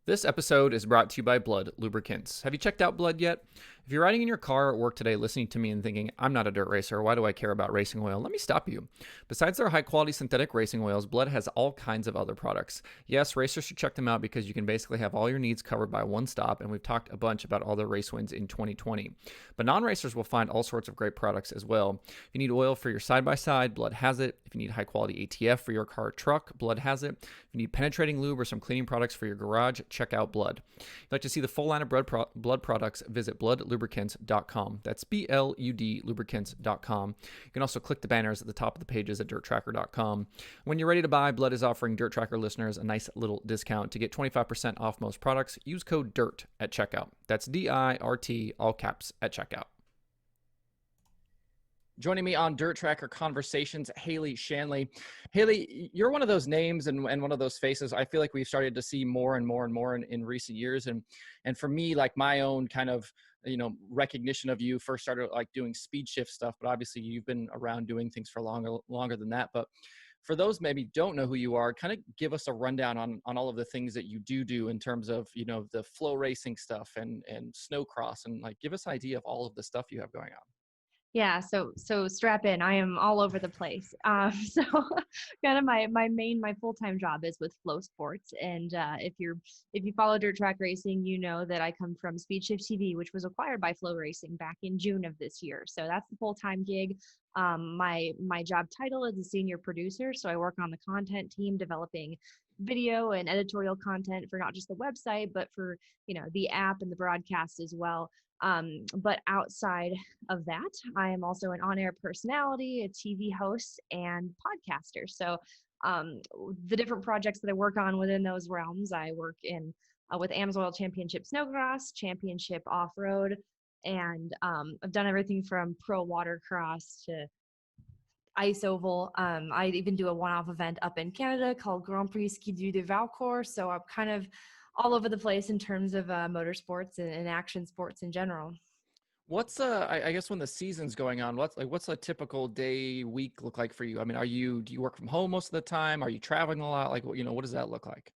This episode is brought to you by Blood Lubricants. Have you checked out Blood yet? If you're riding in your car at work today listening to me and thinking, I'm not a dirt racer, why do I care about racing oil? Let me stop you. Besides their high quality synthetic racing oils, Blood has all kinds of other products. Yes, racers should check them out because you can basically have all your needs covered by one stop, and we've talked a bunch about all the race wins in 2020. But non-racers will find all sorts of great products as well. If you need oil for your side-by-side, Blood has it. If you need high quality ATF for your car or truck, Blood has it. If you need penetrating lube or some cleaning products for your garage, check out Blood. If you'd like to see the full line of Blood products, visit bloodlubricants.com. That's BLUD lubricants.com. You can also click the banners at the top of the pages at DIRTRACKR.com. When you're ready to buy, Blood is offering Dirt Tracker listeners a nice little discount. To get 25% off most products, use code DIRT at checkout. That's DIRT, all caps, at checkout. Joining me on Dirt Tracker Conversations, Haley Shanley. Haley, you're one of those names and one of those faces I feel like we've started to see more and more in recent years. And for me, like my own kind of, recognition of you first started like doing speed shift stuff, but obviously you've been around doing things for longer than that. But for those maybe don't know who you are, kind of give us a rundown on all of the things that you do in terms of, the FloRacing stuff and snowcross, and like give us an idea of all of the stuff you have going on. Yeah, so strap in. I am all over the place. So kind of my full-time job is with Flow Sports, and if you follow dirt track racing, you know that I come from Speed Shift TV, which was acquired by Flow Racing back in June of this year. So that's the full-time gig. My job title is a senior producer, so I work on the content team developing video and editorial content for not just the website, but for the app and the broadcast as well. But outside of that, I am also an on-air personality, a TV host, and podcaster. So the different projects that I work on within those realms, I work in with AMSOIL Championship Snowcross, Championship Off-Road, and I've done everything from pro watercross to ice oval. I even do a one-off event up in Canada called Grand Prix Ski de Valcourt. So I'm kind of all over the place in terms of motorsports and action sports in general. What's I guess when the season's going on, what's a typical day, week look like for you? I mean, do you work from home most of the time? Are you traveling a lot? Like, what does that look like?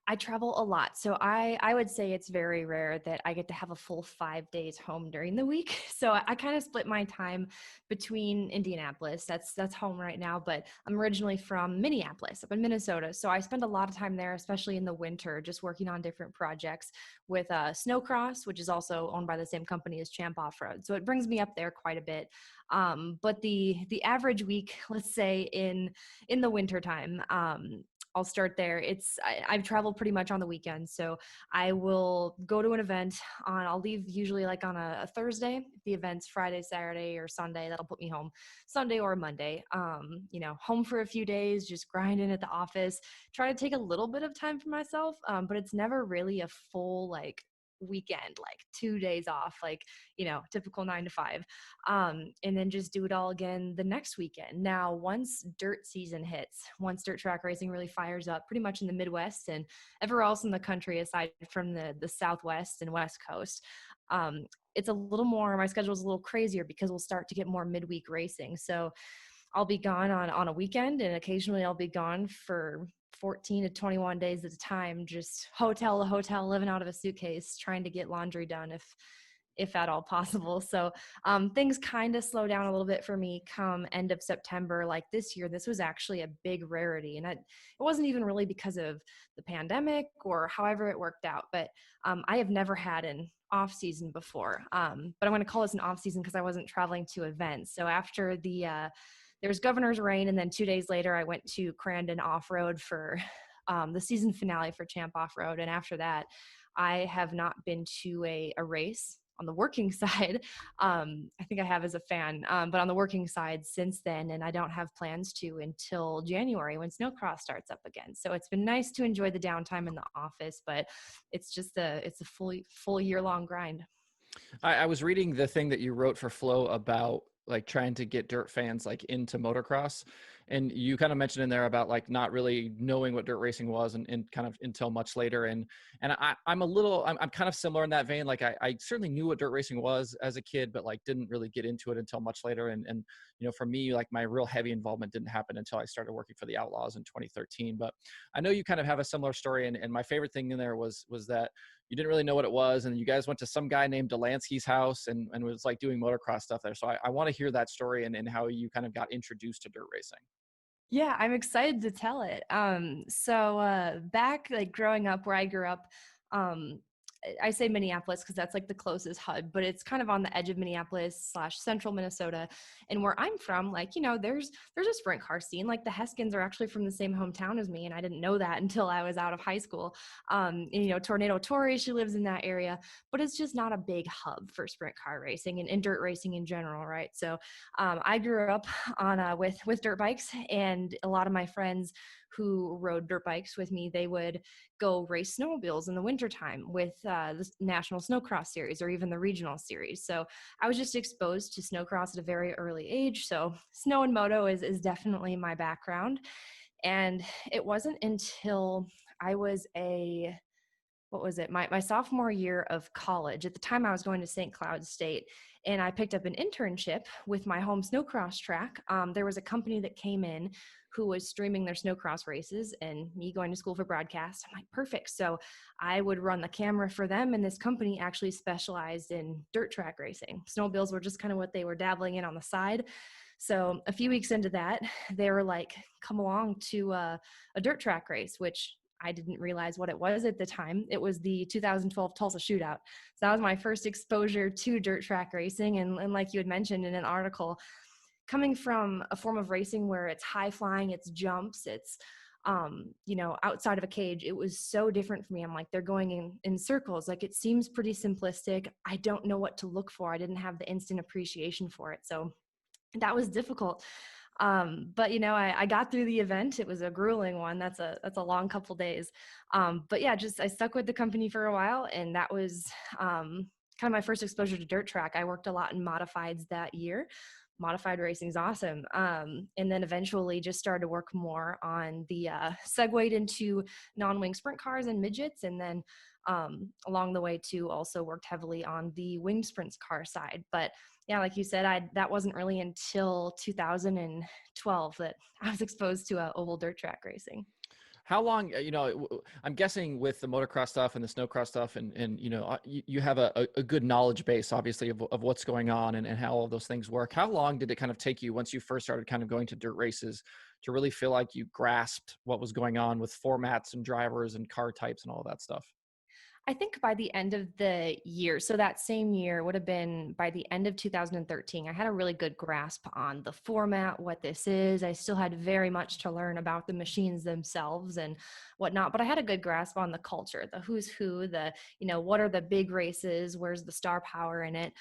I travel a lot. So I would say it's very rare that I get to have a full 5 days home during the week. So I kind of split my time between Indianapolis. That's home right now, but I'm originally from Minneapolis up in Minnesota. So I spend a lot of time there, especially in the winter, just working on different projects with Snowcross, which is also owned by the same company as Champ Off-Road. So it brings me up there quite a bit. But the average week, let's say in the wintertime, I'll start there. I've traveled pretty much on the weekends. So I will go to an event I'll leave usually like on a Thursday. If the event's Friday, Saturday, or Sunday, that'll put me home Sunday or Monday. Home for a few days, just grinding at the office, try to take a little bit of time for myself. But it's never really a full like weekend, like 2 days off, like typical 9 to 5, and then just do it all again the next weekend. Now once dirt season hits, once dirt track racing really fires up pretty much in the Midwest and everywhere else in the country aside from the Southwest and West Coast, it's a little more, my schedule's a little crazier because we'll start to get more midweek racing. So I'll be gone on a weekend, and occasionally I'll be gone for 14 to 21 days at a time, just hotel to hotel, living out of a suitcase, trying to get laundry done if at all possible. So things kind of slow down a little bit for me come end of September. Like this year, this was actually a big rarity. And it wasn't even really because of the pandemic or however it worked out, but I have never had an off season before. But I'm going to call this an off season because I wasn't traveling to events. So after there's Governor's Reign, and then 2 days later, I went to Crandon Off-Road for the season finale for Champ Off-Road. And after that, I have not been to a race on the working side. I think I have as a fan, but on the working side since then, and I don't have plans to until January when Snowcross starts up again. So it's been nice to enjoy the downtime in the office, but it's a full year-long grind. I was reading the thing that you wrote for Flow about like trying to get dirt fans like into motocross, And you kind of mentioned in there about like not really knowing what dirt racing was and kind of until much later. And I'm kind of similar in that vein. Like I certainly knew what dirt racing was as a kid, but like didn't really get into it until much later. And for me, like my real heavy involvement didn't happen until I started working for the Outlaws in 2013. But I know you kind of have a similar story. And my favorite thing in there was that you didn't really know what it was, and you guys went to some guy named Delansky's house and was like doing motocross stuff there. So I want to hear that story and how you kind of got introduced to dirt racing. Yeah, I'm excited to tell it. Back like growing up where I grew up, um, I say Minneapolis because that's like the closest hub, but it's kind of on the edge of Minneapolis slash central Minnesota. And where I'm from, like, there's a sprint car scene. Like the Heskins are actually from the same hometown as me, and I didn't know that until I was out of high school. Tornado Tori, she lives in that area, but it's just not a big hub for sprint car racing and dirt racing in general, right? So I grew up on with dirt bikes, and a lot of my friends who rode dirt bikes with me, they would go race snowmobiles in the wintertime with the National Snowcross Series or even the regional series. So I was just exposed to snowcross at a very early age. So snow and moto is definitely my background. And it wasn't until I was a what was it my sophomore year of college. At the time I was going to St. Cloud State, and I picked up an internship with my home snowcross track. There was a company that came in who was streaming their snowcross races, and me going to school for broadcast, I'm like, perfect. So I would run the camera for them, and this company actually specialized in dirt track racing. Snowmobiles were just kind of what they were dabbling in on the side. So a few weeks into that, they were like, come along to a dirt track race, which I didn't realize what it was at the time. It was the 2012 Tulsa Shootout. So that was my first exposure to dirt track racing. And like you had mentioned in an article, coming from a form of racing where it's high flying, it's jumps, it's outside of a cage, it was so different for me. I'm like, they're going in circles. Like, it seems pretty simplistic. I don't know what to look for. I didn't have the instant appreciation for it. So that was difficult. But I got through the event. It was a grueling one. That's a long couple days. But yeah, just I stuck with the company for a while, and that was kind of my first exposure to dirt track. I worked a lot in modifieds that year. Modified racing is awesome. And then eventually just started to work more on the segued into non-wing sprint cars and midgets. And then along the way too, also worked heavily on the winged sprints car side. But yeah, like you said, that wasn't really until 2012 that I was exposed to oval dirt track racing. How long, I'm guessing with the motocross stuff and the snowcross stuff and you have a good knowledge base, obviously, of what's going on and how all those things work. How long did it kind of take you once you first started kind of going to dirt races to really feel like you grasped what was going on with formats and drivers and car types and all that stuff? I think by the end of the year, so that same year would have been by the end of 2013, I had a really good grasp on the format, what this is. I still had very much to learn about the machines themselves and whatnot, but I had a good grasp on the culture, the who's who, what are the big races, where's the star power in it.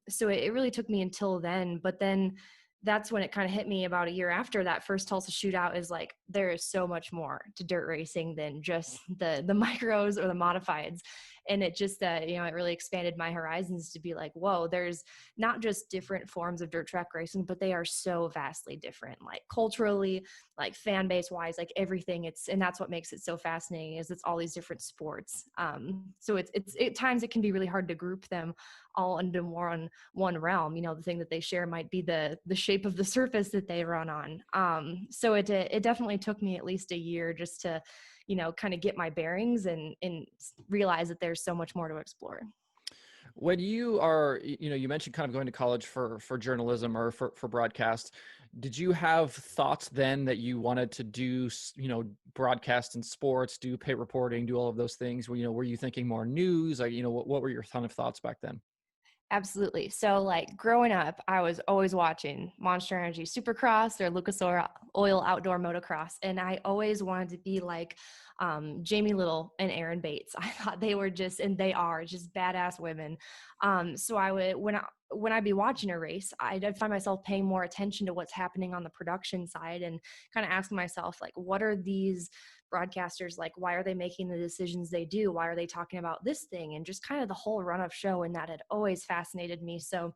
So it really took me until then, but then that's when it kind of hit me about a year after that first Tulsa shootout is like, there is so much more to dirt racing than just the micros or the modifieds. And it just, it really expanded my horizons to be like, whoa, there's not just different forms of dirt track racing, but they are so vastly different, like culturally, like fan base wise, like everything. And that's what makes it so fascinating is it's all these different sports. So it's at times it can be really hard to group them all into one realm. The thing that they share might be the shape of the surface that they run on. So it definitely took me at least a year just to kind of get my bearings and realize that there's so much more to explore. When you are, you mentioned kind of going to college for journalism or for broadcast. Did you have thoughts then that you wanted to do, broadcast and sports, do pay reporting, do all of those things? Were you thinking more news? Like, what were your ton of thoughts back then? Absolutely. So like growing up, I was always watching Monster Energy Supercross or Lucas Oil Outdoor Motocross. And I always wanted to be like Jamie Little and Aaron Bates. I thought they were and they are just badass women. So I would, when I'd be watching a race, I'd find myself paying more attention to what's happening on the production side and kind of asking myself, like, what are these broadcasters, like, why are they making the decisions they do? Why are they talking about this thing? And just kind of the whole run of show. And that had always fascinated me. So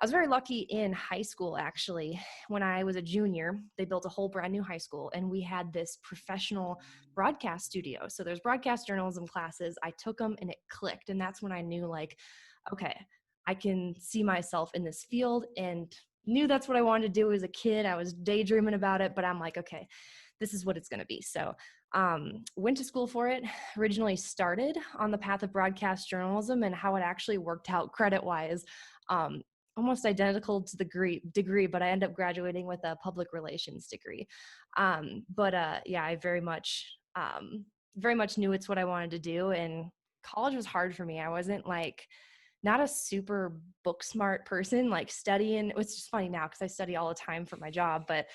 I was very lucky in high school, actually. When I was a junior, they built a whole brand new high school, and we had this professional broadcast studio. So there's broadcast journalism classes. I took them and it clicked. And that's when I knew, like, okay, I can see myself in this field, and knew that's what I wanted to do as a kid. I was daydreaming about it, but I'm like, okay, this is what it's going to be. So went to school for it. Originally started on the path of broadcast journalism, and how it actually worked out credit wise, almost identical to the degree, but I ended up graduating with a public relations degree. Yeah, I very much knew it's what I wanted to do. And college was hard for me. I wasn't like, not a super book smart person, like studying. It's just funny now because I study all the time for my job. But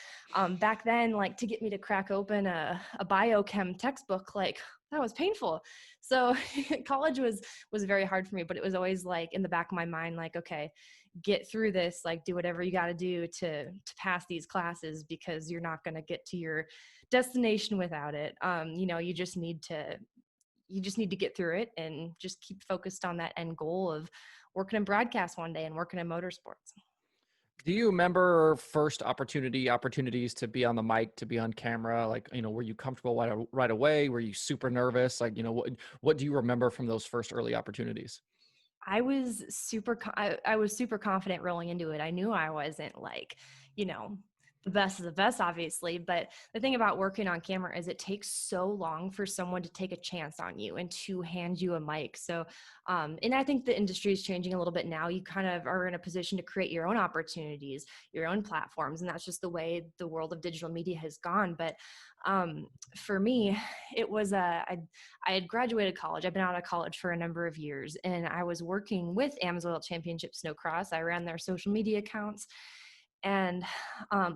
back then, like, to get me to crack open a biochem textbook, like, that was painful. So college was very hard for me, but it was always like in the back of my mind, like, okay, get through this, like, do whatever you got to do to pass these classes, because you're not going to get to your destination without it. You just need to get through it and just keep focused on that end goal of working in broadcast one day and working in motorsports. Do you remember first opportunities to be on the mic, to be on camera? Like, were you comfortable right away? Were you super nervous? Like, what do you remember from those first early opportunities? I was super confident rolling into it. I knew I wasn't like, you know, the best of the best, obviously. But the thing about working on camera is it takes so long for someone to take a chance on you and to hand you a mic. So, and I think the industry is changing a little bit now. You kind of are in a position to create your own opportunities, your own platforms. And that's just the way the world of digital media has gone. But for me, it was I had graduated college. I've been out of college for a number of years, and I was working with AMSOIL Championship Snowcross. I ran their social media accounts, and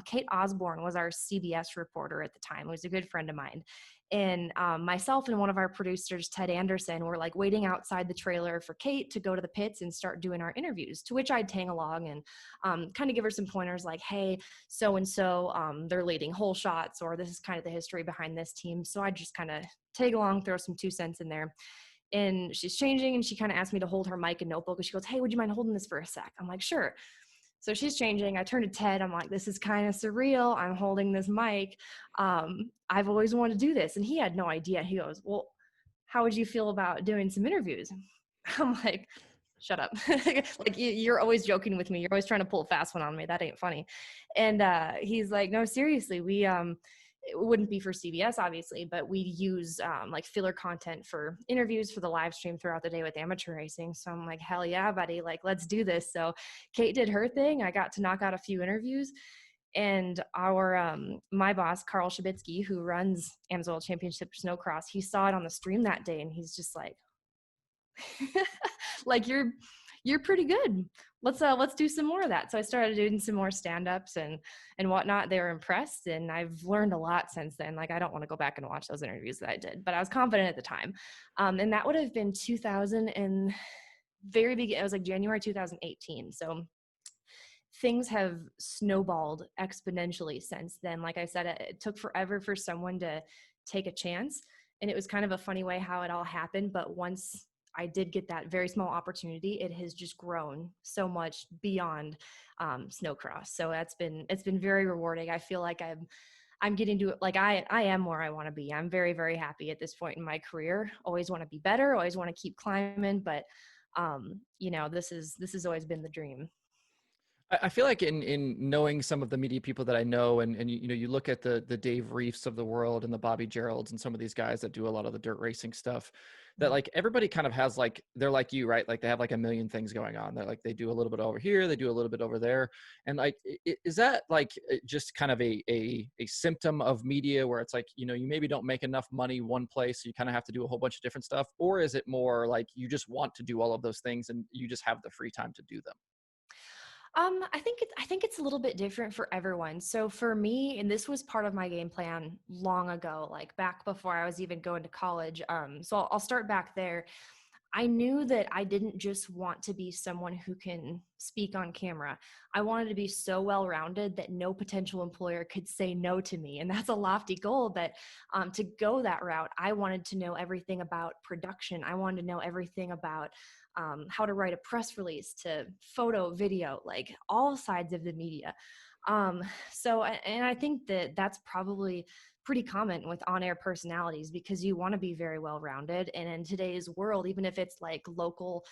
Kate Osborne was our CBS reporter at the time. It was a good friend of mine. And myself and one of our producers, Ted Anderson, were like waiting outside the trailer for Kate to go to the pits and start doing our interviews, to which I'd tag along and kind of give her some pointers like, hey, so-and-so, they're leading hole shots, or this is kind of the history behind this team. So I'd just kind of tag along, throw some 2 cents in there. And she's changing, and she kind of asked me to hold her mic and notebook. And she goes, hey, would you mind holding this for a sec? I'm like, sure. So she's changing. I turn to Ted. I'm like, this is kind of surreal. I'm holding this mic. I've always wanted to do this. And he had no idea. He goes, well, how would you feel about doing some interviews? I'm like, shut up. Like, you're always joking with me. You're always trying to pull a fast one on me. That ain't funny. And he's like, no, seriously, it wouldn't be for CBS, obviously, but we use like filler content for interviews for the live stream throughout the day with amateur racing. So I'm like, hell yeah, buddy, like, let's do this. So Kate did her thing. I got to knock out a few interviews, and our my boss, Carl Shabitsky, who runs AMSOIL Championship Snowcross, he saw it on the stream that day, and he's just like, like, you're pretty good. Let's do some more of that. So I started doing some more stand-ups and whatnot. They were impressed, and I've learned a lot since then. Like, I don't want to go back and watch those interviews that I did, but I was confident at the time. And that would have been 2000 and very big. It was like January 2018. So things have snowballed exponentially since then. Like I said, it took forever for someone to take a chance, and it was kind of a funny way how it all happened. But once I did get that very small opportunity, it has just grown so much beyond snowcross. So it's been very rewarding. I feel like I'm getting to it. Like, I am where I want to be. I'm very, very happy at this point in my career. Always want to be better. Always want to keep climbing. But this has always been the dream. I feel like in knowing some of the media people that I know, and you look at the Dave Reefs of the world and the Bobby Geralds and some of these guys that do a lot of the dirt racing stuff, that like everybody kind of has, like, they're like you, right? Like, they have like a million things going on. They're like, they do a little bit over here, they do a little bit over there. And like, is that like just kind of a symptom of media where it's like, you maybe don't make enough money one place, so you kind of have to do a whole bunch of different stuff? Or is it more like you just want to do all of those things and you just have the free time to do them? I think it's a little bit different for everyone. So for me, and this was part of my game plan long ago, like back before I was even going to college. So I'll start back there. I knew that I didn't just want to be someone who can speak on camera. I wanted to be so well rounded that no potential employer could say no to me. And that's a lofty goal. But to go that route, I wanted to know everything about production. I wanted to know everything about how to write a press release, to photo, video, like all sides of the media. Um, and I think that that's probably pretty common with on-air personalities, because you want to be very well rounded. And in today's world, even if it's like local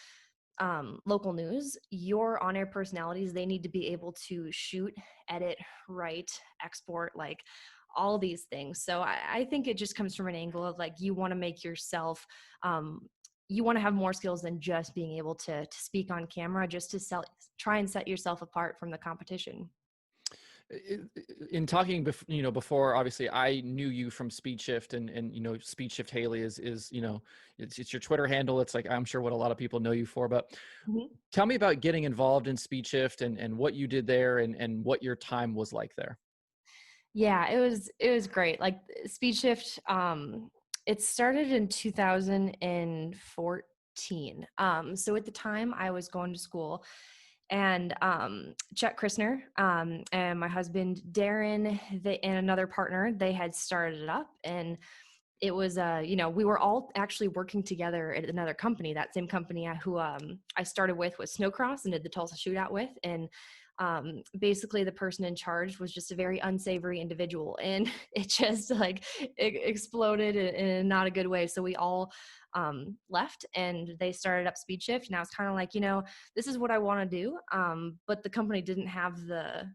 news, your on-air personalities, they need to be able to shoot, edit, write, export, like all these things. So I think it just comes from an angle of like, you want to make yourself um, you want to have more skills than just being able to speak on camera, just to try and set yourself apart from the competition. In talking before, obviously I knew you from Speed Shift, and Speed Shift Haley is it's your Twitter handle. It's like, I'm sure what a lot of people know you for. But Mhm. tell me about getting involved in Speed Shift, and what you did there, and what your time was like there. Yeah, it was great. Like Speed Shift, it started in 2014. So at the time I was going to school, and Chuck Christner and my husband Darren, and another partner, they had started it up. And it was we were all actually working together at another company, that same company who I started with Snowcross and did the Tulsa shootout with. And basically the person in charge was just a very unsavory individual, and it just like it exploded in not a good way. So we all left, and they started up Speed Shift. And I was kind of like, this is what I want to do, but the company didn't have the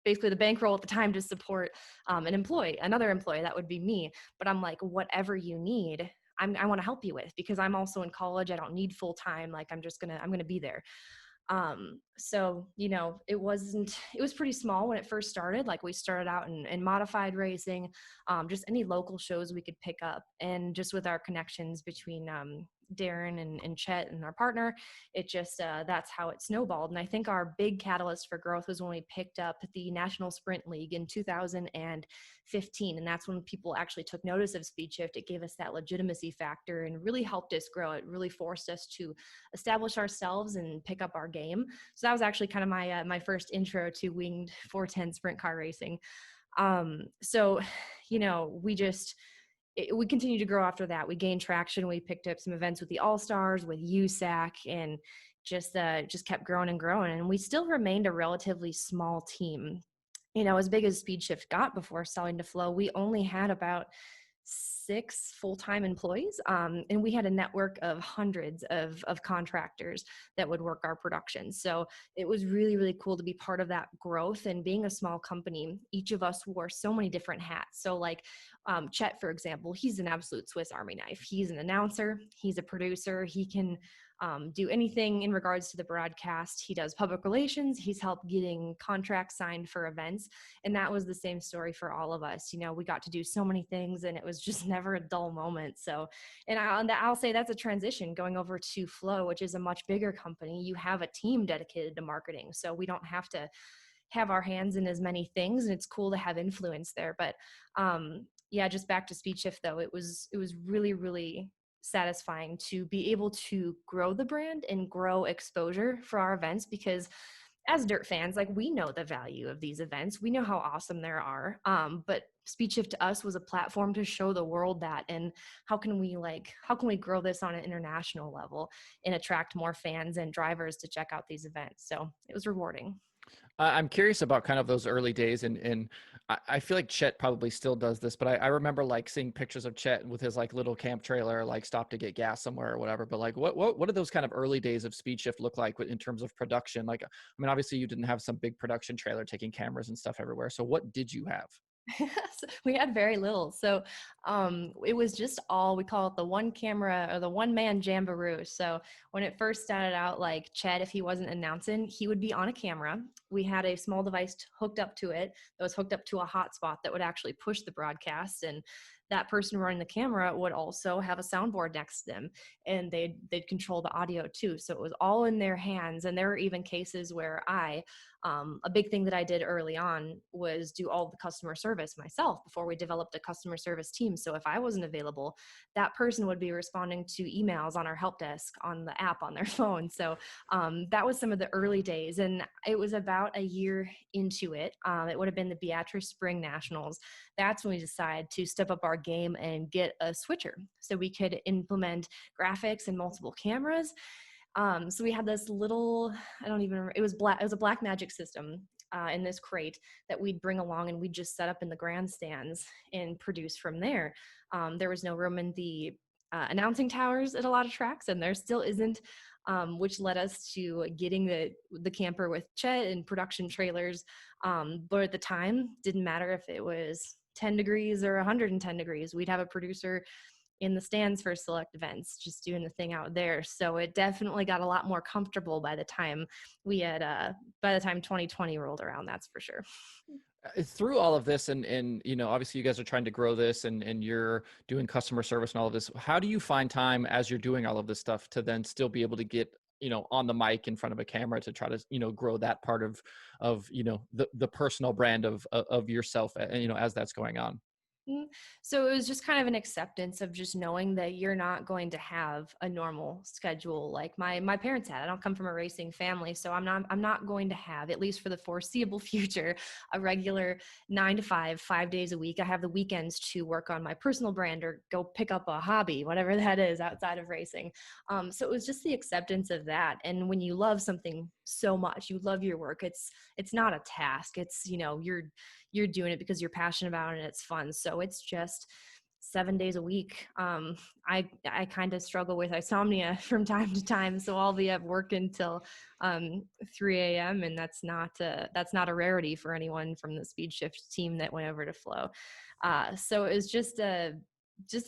basically the bankroll at the time to support another employee that would be me. But I'm like, whatever you need, I want to help you with, because I'm also in college. I don't need full time. Like I'm gonna be there. So it was pretty small when it first started. Like we started out in modified racing, just any local shows we could pick up. And just with our connections between Darren and Chet and our partner, it just that's how it snowballed. And I think our big catalyst for growth was when we picked up the National Sprint League in 2015. And that's when people actually took notice of Speed Shift. It gave us that legitimacy factor and really helped us grow. It really forced us to establish ourselves and pick up our game. So that was actually kind of my first intro to winged 410 sprint car racing. So we continued to grow after that. We gained traction. We picked up some events with the All Stars, with USAC, and just kept growing and growing. And we still remained a relatively small team. As big as Speed Shift got before selling to Flow, we only had about 6 full-time employees, and we had a network of hundreds of contractors that would work our production. So it was really, really cool to be part of that growth. And being a small company, each of us wore so many different hats. So like Chet, for example, he's an absolute Swiss Army knife. He's an announcer, he's a producer, he can do anything in regards to the broadcast. He does public relations. He's helped getting contracts signed for events. And that was the same story for all of us. We got to do so many things, and it was just never a dull moment. So, and I'll say that's a transition going over to Flow, which is a much bigger company. You have a team dedicated to marketing. So we don't have to have our hands in as many things, and it's cool to have influence there. But yeah, just back to Speed Shift though, it was really, really satisfying to be able to grow the brand and grow exposure for our events, because as dirt fans, like we know the value of these events. We know how awesome there are. But Speed Shift to us was a platform to show the world that, and how can we grow this on an international level and attract more fans and drivers to check out these events. So it was rewarding. I'm curious about kind of those early days, and I feel like Chet probably still does this, but I remember like seeing pictures of Chet with his like little camp trailer, like stopped to get gas somewhere or whatever. But like, what did those kind of early days of Speed Shift look like in terms of production? Like, I mean, obviously you didn't have some big production trailer taking cameras and stuff everywhere. So what did you have? We had very little. So it was just all, we call it the one camera or the one man jamboree. So when it first started out, like Chad, if he wasn't announcing, he would be on a camera. We had a small device hooked up to it that was hooked up to a hotspot that would actually push the broadcast. And that person running the camera would also have a soundboard next to them, and they'd control the audio too. So it was all in their hands. And there were even cases where A big thing that I did early on was do all the customer service myself before we developed a customer service team. So if I wasn't available, that person would be responding to emails on our help desk on the app on their phone. So that was some of the early days. And it was about a year into it. It would have been the Beatrice Spring Nationals. That's when we decided to step up our game and get a switcher so we could implement graphics and multiple cameras. So we had this little, I don't even remember, it was a black magic system in this crate that we'd bring along, and we'd just set up in the grandstands and produce from there. There was no room in the announcing towers at a lot of tracks, and there still isn't, which led us to getting the camper with Chet and production trailers. But at the time, didn't matter if it was 10 degrees or 110 degrees. We'd have a producer in the stands for select events, just doing the thing out there. So it definitely got a lot more comfortable by the time by the time 2020 rolled around, that's for sure. Through all of this, and obviously you guys are trying to grow this, and you're doing customer service and all of this, how do you find time as you're doing all of this stuff to then still be able to get on the mic in front of a camera to try to grow that part of the personal brand of yourself, as that's going on? Mm. So it was just kind of an acceptance of just knowing that you're not going to have a normal schedule like my parents had. I don't come from a racing family, so I'm not going to have, at least for the foreseeable future, a regular 9 to 5, 5 days a week. I have the weekends to work on my personal brand or go pick up a hobby, whatever that is outside of racing. So it was just the acceptance of that. And when you love something so much, you love your work. It's not a task. It's you're doing it because you're passionate about it and it's fun. So it's just 7 days a week. I kind of struggle with insomnia from time to time, so I'll be at work until 3 a.m. and that's not a rarity for anyone from the Speed Shift team that went over to Flow. So it was just a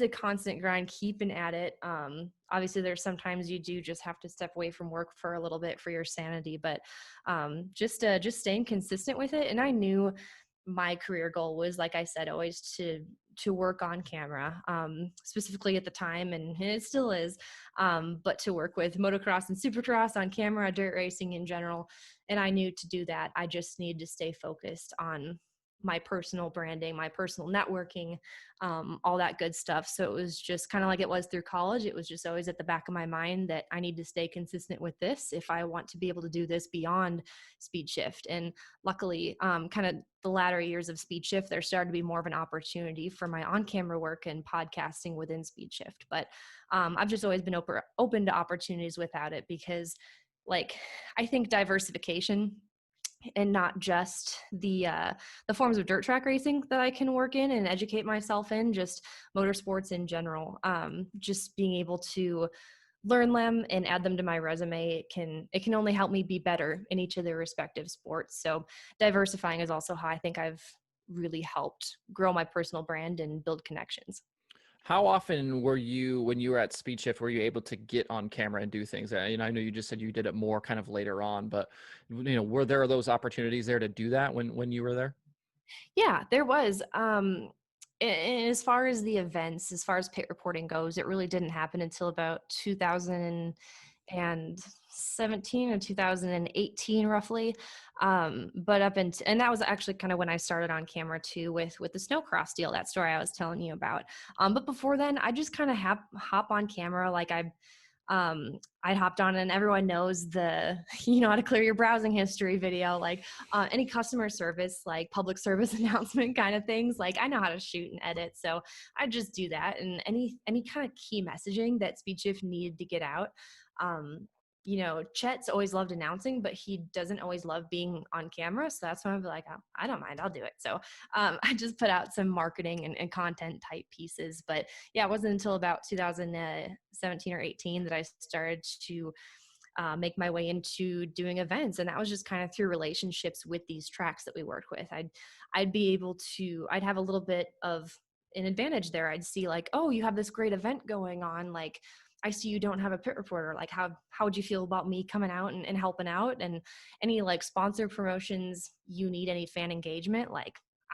constant grind, keeping at it. Obviously there's sometimes you do just have to step away from work for a little bit for your sanity, but just staying consistent with it. And I knew my career goal was, like I said, always to work on camera, specifically at the time, and it still is, but to work with motocross and supercross on camera, dirt racing in general. And I knew to do that, I just needed to stay focused on my personal branding, my personal networking, all that good stuff. So it was just kind of like it was through college. It was just always at the back of my mind that I need to stay consistent with this if I want to be able to do this beyond Speed Shift. And luckily, kind of the latter years of Speed Shift, there started to be more of an opportunity for my on-camera work and podcasting within Speed Shift. But I've just always been open to opportunities without it, because I think diversification and not just the forms of dirt track racing that I can work in and educate myself in, just motorsports in general. Just being able to learn them and add them to my resume, it can only help me be better in each of their respective sports. So diversifying is also how I think I've really helped grow my personal brand and build connections. How often were you, when you were at Speed Shift, were you able to get on camera and do things? I know you just said you did it more kind of later on, but were there those opportunities there to do that when you were there? Yeah, there was. As far as the events, as far as pit reporting goes, it really didn't happen until about 2017 or 2018, roughly. But and that was actually kind of when I started on camera too, with the snowcross deal, that story I was telling you about. But before then, I just kind of hop on camera, I'd hopped on, and everyone knows the how to clear your browsing history video, any customer service, like public service announcement kind of things. Like, I know how to shoot and edit, so I just do that. And any kind of key messaging that Speed Shift needed to get out. Chet's always loved announcing, but he doesn't always love being on camera. So that's when I'd be like, oh, I don't mind, I'll do it. So I just put out some marketing and content type pieces. But yeah, it wasn't until about 2017 or 18 that I started to make my way into doing events. And that was just kind of through relationships with these tracks that we worked with. I'd have a little bit of an advantage there. I'd see oh, you have this great event going on. I see you don't have a pit reporter. How would you feel about me coming out and helping out? And any sponsor promotions you need, any fan engagement,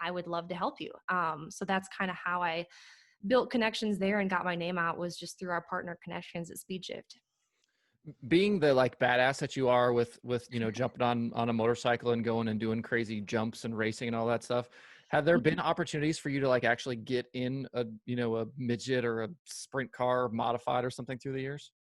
I would love to help you. So that's kind of how I built connections there and got my name out, was just through our partner connections at SpeedShift. Being the like badass that you are with jumping on a motorcycle and going and doing crazy jumps and racing and all that stuff, have there been opportunities for you to like actually get in a midget or a sprint car modified or something through the years?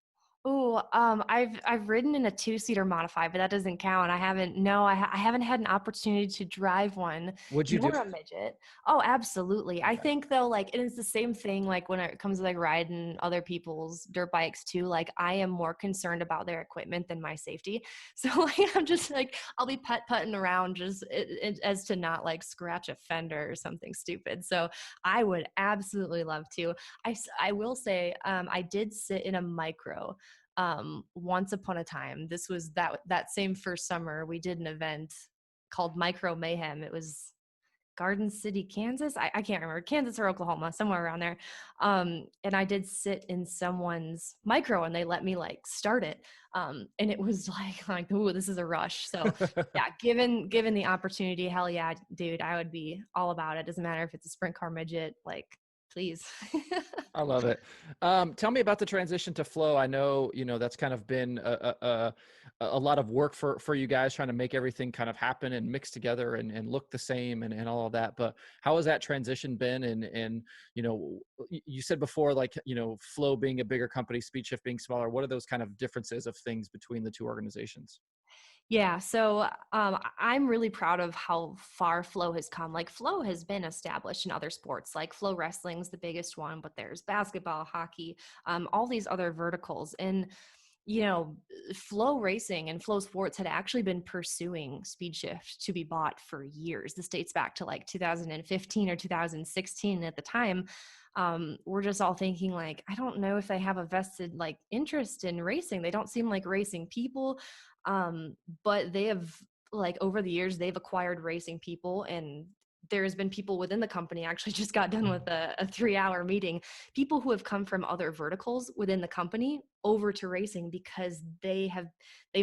Oh, I've ridden in a two-seater modified, but that doesn't count. I haven't. No, I haven't had an opportunity to drive one, Would you do nor a midget. Oh, absolutely. I okay. think though, like, and it's the same thing. Like when it comes to like riding other people's dirt bikes too. Like I am more concerned about their equipment than my safety. So like I'm just like I'll be putting around just as to not like scratch a fender or something stupid. So I would absolutely love to. I will say I did sit in a micro once upon a time. This was that same first summer we did an event called Micro Mayhem. It was Garden City, Kansas. I can't remember, Kansas or Oklahoma, somewhere around there. And I did sit in someone's micro and they let me like start it. And it was like, ooh, this is a rush. So yeah, given the opportunity, hell yeah, dude, I would be all about it. Doesn't matter if it's a sprint car midget, like please. I love it. Tell me about the transition to flow. I know, that's kind of been a lot of work for you guys trying to make everything kind of happen and mix together and look the same and all of that. But how has that transition been? And, you said before, like, flow being a bigger company, SpeedShift being smaller. What are those kind of differences of things between the two organizations? Yeah, so I'm really proud of how far Flow has come. Like Flow has been established in other sports, like Flow Wrestling's the biggest one, but there's basketball, hockey, all these other verticals. And Flow Racing and Flow Sports had actually been pursuing Speed Shift to be bought for years. This dates back to like 2015 or 2016 at the time. We're just all thinking like, I don't know if they have a vested like interest in racing. They don't seem like racing people. But they have like over the years, they've acquired racing people and there's been people within the company actually just got done with a 3-hour meeting, people who have come from other verticals within the company over to racing because they've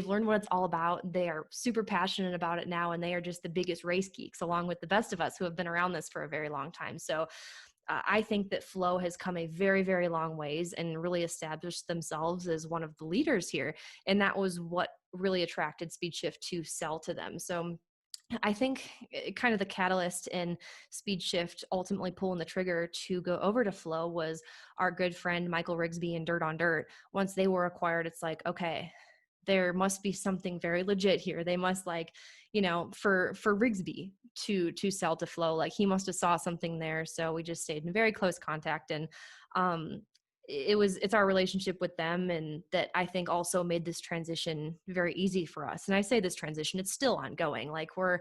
learned what it's all about. They are super passionate about it now and they are just the biggest race geeks along with the best of us who have been around this for a very long time. So I think that Flow has come a very, very long ways and really established themselves as one of the leaders here. And that was what really attracted SpeedShift to sell to them. So I think kind of the catalyst in SpeedShift ultimately pulling the trigger to go over to Flow was our good friend Michael Rigsby and Dirt on Dirt. Once they were acquired, it's like, okay, there must be something very legit here. They must like, for Rigsby to sell to Flow, like he must have saw something there. So we just stayed in very close contact and um it's our relationship with them and that I think also made this transition very easy for us. And I say this transition, it's still ongoing. Like we're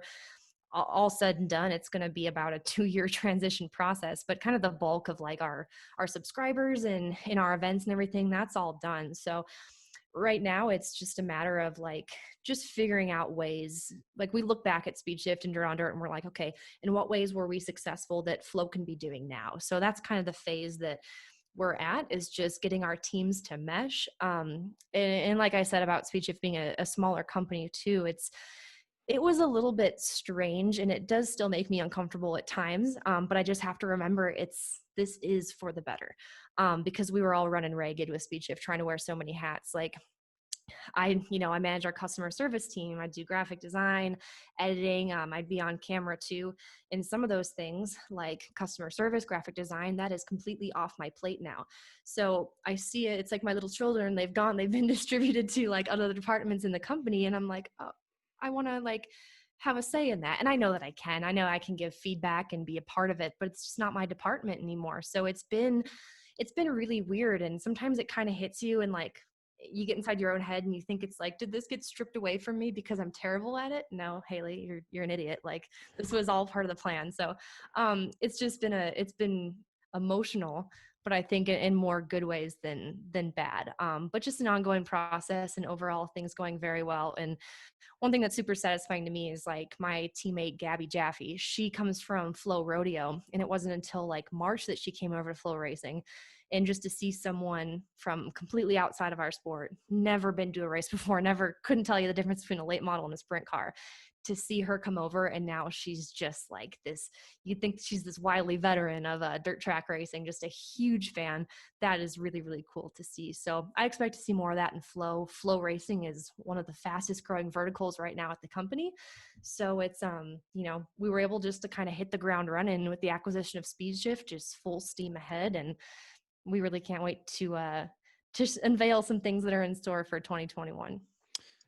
all said and done, it's going to be about a 2-year transition process, but kind of the bulk of like our subscribers and in our events and everything, that's all done. So right now it's just a matter of like just figuring out ways. Like we look back at Speed Shift and Dirt on Dirt and we're like, okay, in what ways were we successful that Flow can be doing now? So that's kind of the phase that we're at, is just getting our teams to mesh. And like I said about Speed Shift being a smaller company too, it was a little bit strange and it does still make me uncomfortable at times. But I just have to remember this is for the better. Because we were all running ragged with Speed Shift, trying to wear so many hats. Like I manage our customer service team. I do graphic design, editing. I'd be on camera too. And some of those things like customer service, graphic design, that is completely off my plate now. So I see it. It's like my little children, they've been distributed to like other departments in the company. And I'm like, oh, I want to like have a say in that. And I know that I know I can give feedback and be a part of it, but it's just not my department anymore. So it's been really weird. And sometimes it kind of hits you and like you get inside your own head and you think it's like, did this get stripped away from me because I'm terrible at it? No, Haley, you're an idiot. Like this was all part of the plan. So it's been emotional, but I think in more good ways than bad. But just an ongoing process and overall things going very well. And one thing that's super satisfying to me is like my teammate Gabby Jaffe. She comes from Flow Rodeo, and it wasn't until like March that she came over to Flow Racing. And just to see someone from completely outside of our sport, never been to a race before, never couldn't tell you the difference between a late model and a sprint car, to see her come over and now she's just like this, you'd think she's this wily veteran of dirt track racing, just a huge fan. That is really, really cool to see. So I expect to see more of that in FloRacing is one of the fastest growing verticals right now at the company. So it's we were able just to kind of hit the ground running with the acquisition of Speed Shift, just full steam ahead. And we really can't wait to unveil some things that are in store for 2021.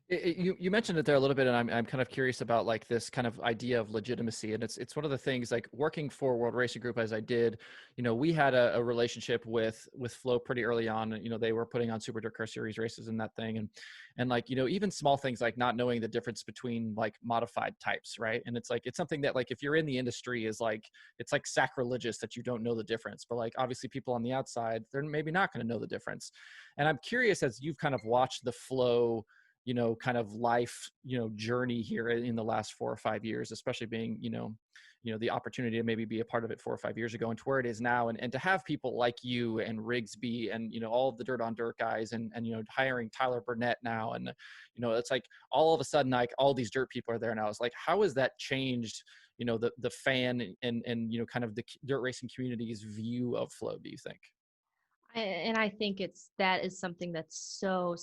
You mentioned it there a little bit, and I'm kind of curious about like this kind of idea of legitimacy, and it's one of the things like working for World Racing Group as I did. We had a relationship with Flow pretty early on. They were putting on Super DIRTRACKR Series races and that thing, and like even small things like not knowing the difference between like modified types, right? And it's like it's something that like if you're in the industry is like it's like sacrilegious that you don't know the difference, but like obviously people on the outside they're maybe not going to know the difference. And I'm curious as you've kind of watched the Flow kind of life, journey here in the last 4 or 5 years, especially being, the opportunity to maybe be a part of it 4 or 5 years ago and to where it is now. And to have people like you and Rigsby and, all of the Dirt on Dirt guys and hiring Tyler Burnett now. And, it's like all of a sudden, like all these dirt people are there now. It's like, how has that changed, the fan and, kind of the dirt racing community's view of Flow, do you think? And I think that is something that's so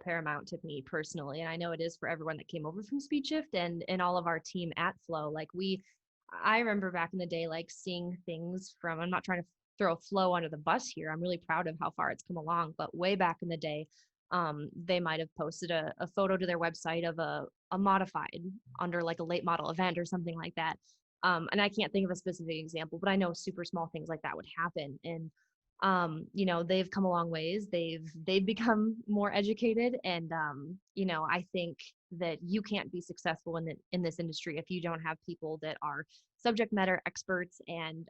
paramount to me personally, and I know it is for everyone that came over from Speed Shift and all of our team at Flow. Like I remember back in the day, like seeing things from. I'm not trying to throw Flow under the bus here. I'm really proud of how far it's come along, but way back in the day, they might have posted a photo to their website of a modified under like a late model event or something like that. And I can't think of a specific example, but I know super small things like that would happen. And they've come a long ways. They've become more educated, and I think that you can't be successful in this industry if you don't have people that are subject matter experts and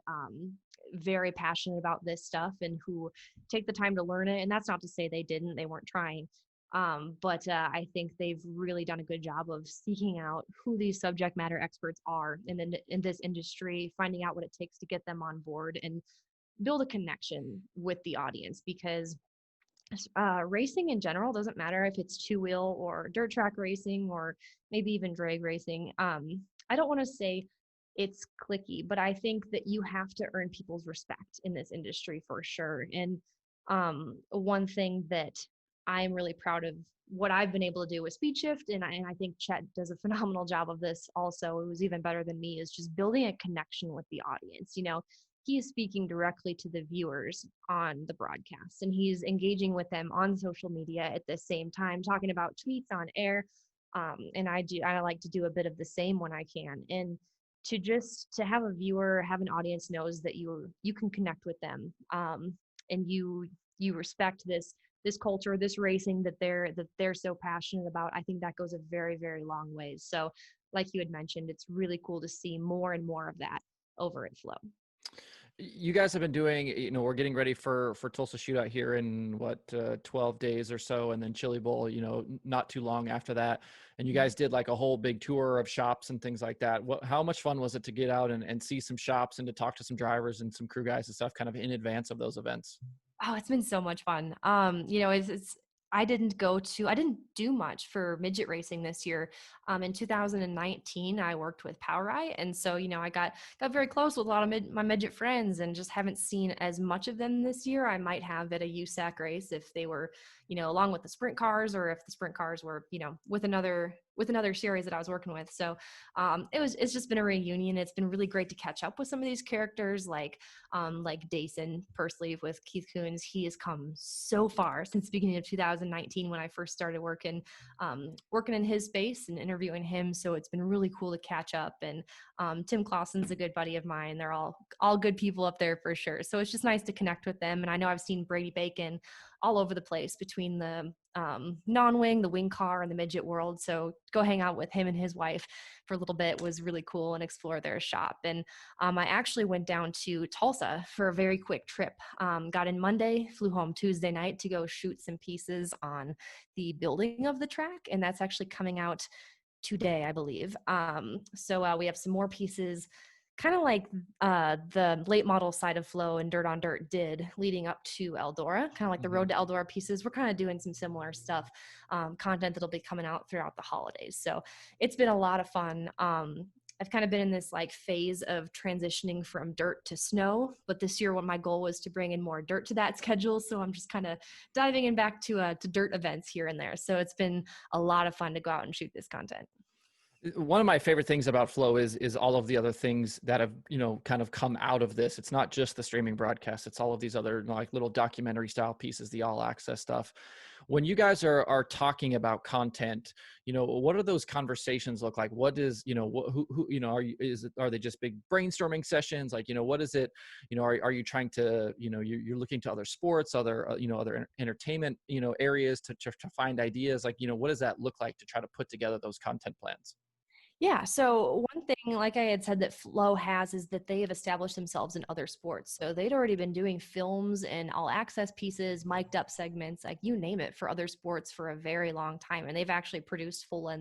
very passionate about this stuff and who take the time to learn it. And that's not to say they weren't trying. But I think they've really done a good job of seeking out who these subject matter experts are in this industry, finding out what it takes to get them on board and build a connection with the audience, because racing in general doesn't matter if it's two-wheel or dirt track racing or maybe even drag racing. I don't want to say it's clicky, but I think that you have to earn people's respect in this industry for sure. And one thing that I'm really proud of what I've been able to do with Speed Shift, and I think Chet does a phenomenal job of this also, it was even better than me, is just building a connection with the audience. He is speaking directly to the viewers on the broadcast, and he's engaging with them on social media at the same time, talking about tweets on air. And I like to do a bit of the same when I can. And to have a viewer, have an audience knows that you can connect with them, and you respect this culture, this racing that they're so passionate about. I think that goes a very, very long ways. So like you had mentioned, it's really cool to see more and more of that over at Flow. You guys have been doing, we're getting ready for Tulsa Shootout here in 12 days or so, and then Chili Bowl, not too long after that. And you guys did like a whole big tour of shops and things like that. How much fun was it to get out and see some shops and to talk to some drivers and some crew guys and stuff kind of in advance of those events? Oh, it's been so much fun. I didn't do much for midget racing this year. In 2019, I worked with PowerEye, and so I got very close with a lot of my midget friends, and just haven't seen as much of them this year. I might have at a USAC race if they were, along with the sprint cars, or if the sprint cars were, with another series that I was working with. So it's just been a reunion. It's been really great to catch up with some of these characters, like Dason Pursleaf with Keith Coons. He has come so far since the beginning of 2019 when I first started working in his space and interviewing him. So it's been really cool to catch up. And Tim Clausen's a good buddy of mine. They're all good people up there for sure. So it's just nice to connect with them. And I know I've seen Brady Bacon all over the place between the non-wing, the wing car, and the midget world. So go hang out with him and his wife for a little bit was really cool and explore their shop. And I actually went down to Tulsa for a very quick trip. Got in Monday, flew home Tuesday night to go shoot some pieces on the building of the track. And that's actually coming out today, I believe. So we have some more pieces kind of like the late model side of Flow and Dirt on Dirt did leading up to Eldora, kind of like the Mhm. Road to Eldora pieces. We're kind of doing some similar stuff, content that'll be coming out throughout the holidays. So it's been a lot of fun. I've kind of been in this like phase of transitioning from dirt to snow, but this year, what my goal was to bring in more dirt to that schedule. So I'm just kind of diving in back to dirt events here and there. So it's been a lot of fun to go out and shoot this content. One of my favorite things about Flow is all of the other things that have, kind of come out of this. It's not just the streaming broadcast, it's all of these other like little documentary style pieces, the all access stuff. When you guys are talking about content, what do those conversations look like? What is, who are they just big brainstorming sessions? Like, what is it? Are you trying to, you're looking to other sports, other, other entertainment, areas to find ideas? Like, what does that look like to try to put together those content plans? Yeah. So one thing, like I had said, that Flow has is that they have established themselves in other sports. So they'd already been doing films and all access pieces, mic'd up segments, like you name it, for other sports for a very long time. And they've actually produced full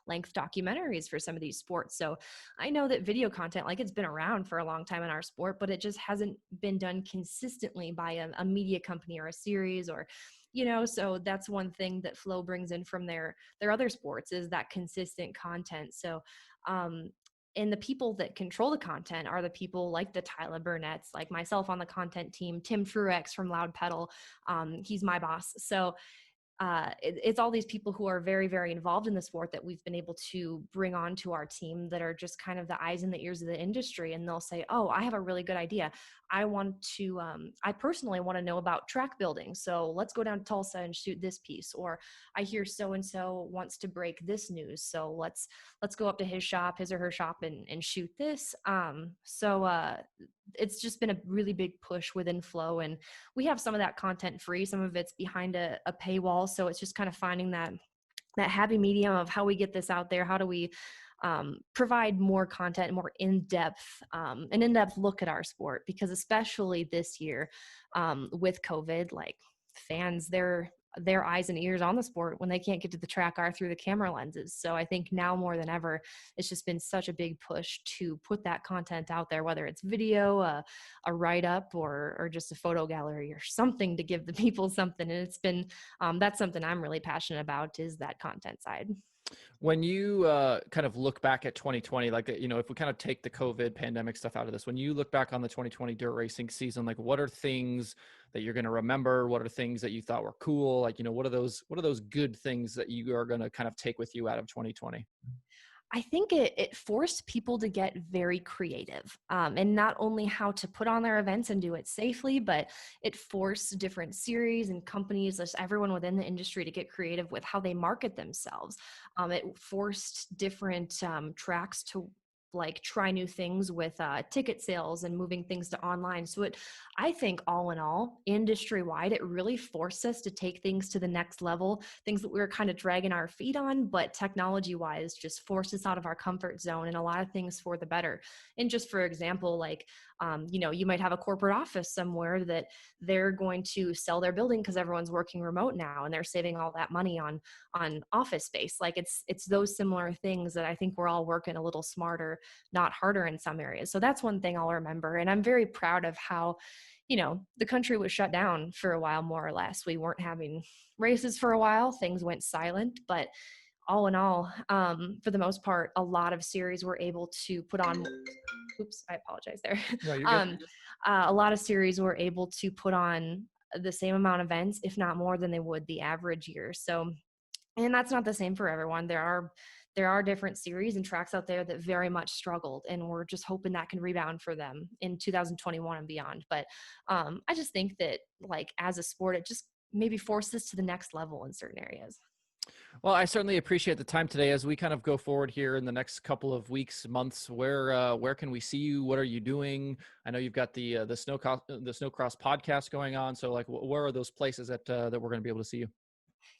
length documentaries for some of these sports. So I know that video content, like it's been around for a long time in our sport, but it just hasn't been done consistently by a media company or a series or so that's one thing that Flow brings in from their other sports is that consistent content. So um, and the people that control the content are the people like the Tyler Burnett's, like myself on the content team, Tim Truex from Loud Pedal. He's my boss. So it's all these people who are very, very involved in the sport that we've been able to bring on to our team that are just kind of the eyes and the ears of the industry. And they'll say, oh, I have a really good idea. I personally want to know about track building. So let's go down to Tulsa and shoot this piece. Or I hear so-and-so wants to break this news. So let's go up to his or her shop and shoot this. It's just been a really big push within Flow, and we have some of that content free, some of it's behind a paywall, so it's just kind of finding that happy medium of how we get this out there. How do we provide more content, more in-depth, an in-depth look at our sport? Because especially this year with COVID, like fans, their eyes and ears on the sport when they can't get to the track are through the camera lenses. So I think now more than ever, it's just been such a big push to put that content out there, whether it's video, a write-up, or just a photo gallery or something to give the people something. And it's been that's something I'm really passionate about, is that content side. When you kind of look back at 2020, like, if we kind of take the COVID pandemic stuff out of this, when you look back on the 2020 dirt racing season, like what are things that you're going to remember? What are things that you thought were cool? Like, what are those good things that you are going to kind of take with you out of 2020? I think it forced people to get very creative, and not only how to put on their events and do it safely, but it forced different series and companies, just everyone within the industry, to get creative with how they market themselves. It forced different tracks to like try new things with ticket sales and moving things to online. So I think all in all, industry wide, it really forced us to take things to the next level, things that we were kind of dragging our feet on, but technology wise just forced us out of our comfort zone, and a lot of things for the better. And just for example, like, you might have a corporate office somewhere that they're going to sell their building because everyone's working remote now and they're saving all that money on office space. Like it's those similar things that I think we're all working a little smarter, not harder in some areas. So that's one thing I'll remember. And I'm very proud of how, the country was shut down for a while, more or less. We weren't having races for a while. Things went silent, but all in all, for the most part, a lot of series were able to put on, oops, I apologize there. No, you're good. um, a lot of series were able to put on the same amount of events, if not more than they would the average year. So, and that's not the same for everyone. There are different series and tracks out there that very much struggled, and we're just hoping that can rebound for them in 2021 and beyond. But I just think that, like, as a sport, it just maybe forced us to the next level in certain areas. Well, I certainly appreciate the time today as we kind of go forward here in the next couple of weeks, months. Where can we see you? What are you doing? I know you've got the Snowcross podcast going on. So, like, where are those places that we're going to be able to see you?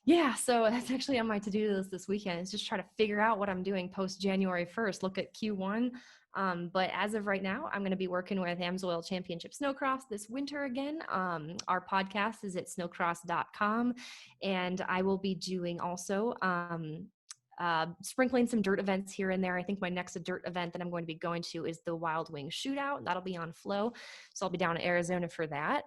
Yeah, so that's actually on my to-do list this weekend. Is just try to figure out what I'm doing post January 1st. Look at Q1. But as of right now, I'm going to be working with AMSOIL Championship Snowcross this winter again. Our podcast is at snowcross.com, and I will be doing also sprinkling some dirt events here and there. I think my next dirt event that I'm going to be going to is the Wild Wing Shootout. That'll be on Flow. So I'll be down in Arizona for that.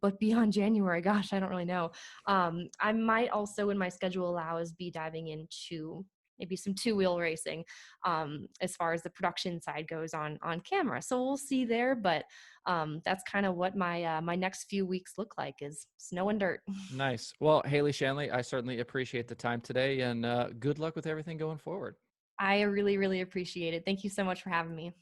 But beyond January, gosh, I don't really know. I might also, when my schedule allows, be diving into maybe some two-wheel racing as far as the production side goes on camera. So we'll see there, but that's kind of what my next few weeks look like, is snow and dirt. Nice. Well, Haley Shanley, I certainly appreciate the time today, and good luck with everything going forward. I really, really appreciate it. Thank you so much for having me.